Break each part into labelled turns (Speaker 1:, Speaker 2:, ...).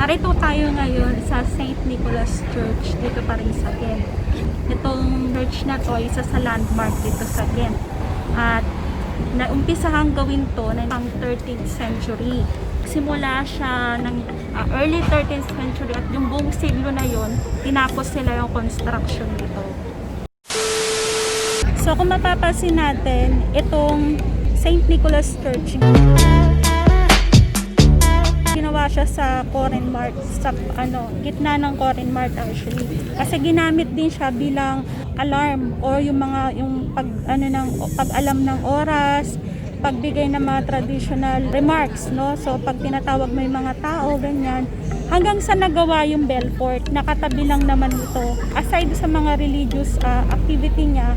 Speaker 1: Narito tayo ngayon sa St. Nicholas Church dito pa rin sa Ghent. Itong church na to isa sa landmark dito sa Ghent. At naumpisahang gawin to ng 13th century. Simula siya ng early 13th century at yung buong siglo na yon tinapos sila yung construction nito. So kung mapapansin natin, itong St. Nicholas Church, ginawa siya sa Korean Mart, sa gitna ng Korean Mart actually. Kasi ginamit din siya bilang alarm or yung pag-alam ng oras, pagbigay ng mga traditional remarks, no? So pag tinatawag mo yung mga tao, ganyan, hanggang sa nagawa yung Belfort, nakatabi lang naman ito. Aside sa mga religious activity niya,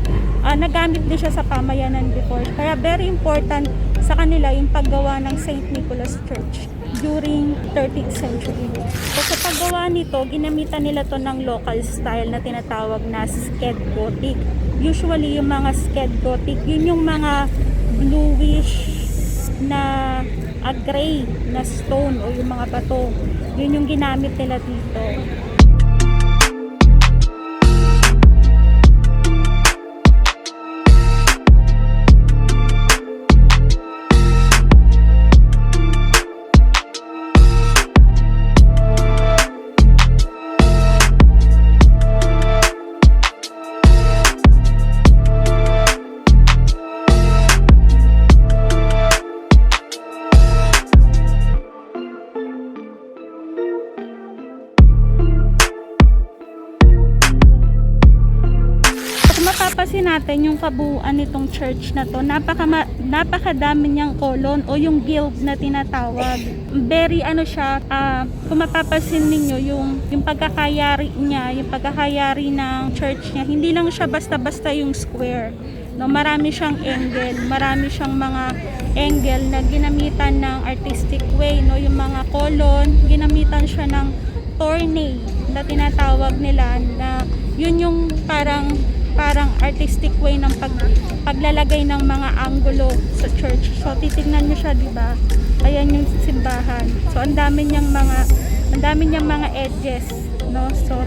Speaker 1: nagamit din siya sa pamayanan before. Kaya very important sa kanila yung paggawa ng St. Nicholas Church during 13th century. So sa paggawa nito, ginamitan nila to ng local style na tinatawag na Scheldt Gothic. Usually yung mga Scheldt Gothic, yun yung mga bluish na gray na stone o yung mga bato. Yun yung ginamit nila dito. Mapapansin natin yung kabuuan nitong church na to, napakadami niyang kolon o yung guild na tinatawag. Very siya, kung mapapansin ninyo yung pagkakayari niya, yung pagkakayari ng church niya, hindi lang siya basta-basta yung square. No, marami siyang angle, marami siyang mga angle na ginamitan ng artistic way, no, yung mga kolon, ginamitan siya ng Tournai na tinatawag nila, na yun yung parang artistic way ng paglalagay ng mga anggulo sa church. So titingnan niyo siya, 'di ba? Ayan yung simbahan. So ang dami niyang mga edges, no? So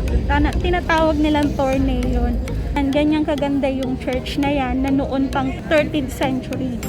Speaker 1: tinatawag nilang Tournai 'yon. And ganyan kaganda yung church na 'yan na noon pang 13th century.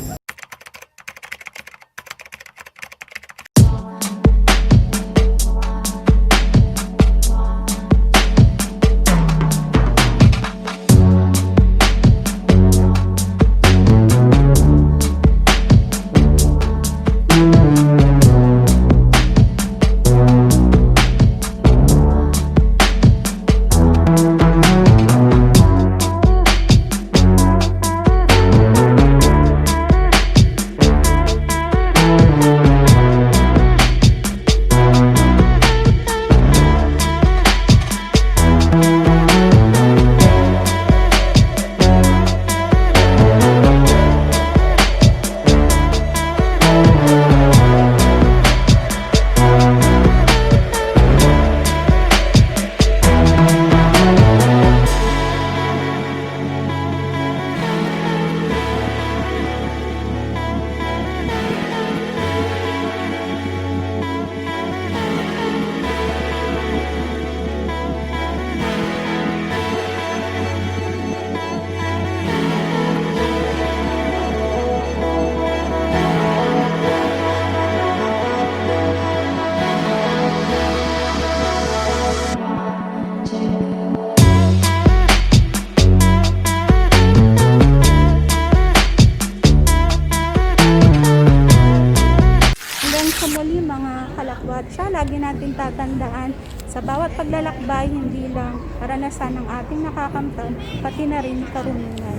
Speaker 1: Lagi natin tatandaan, sa bawat paglalakbay, hindi lang karanasan ng ating nakakamtan, pati na rin karunungan.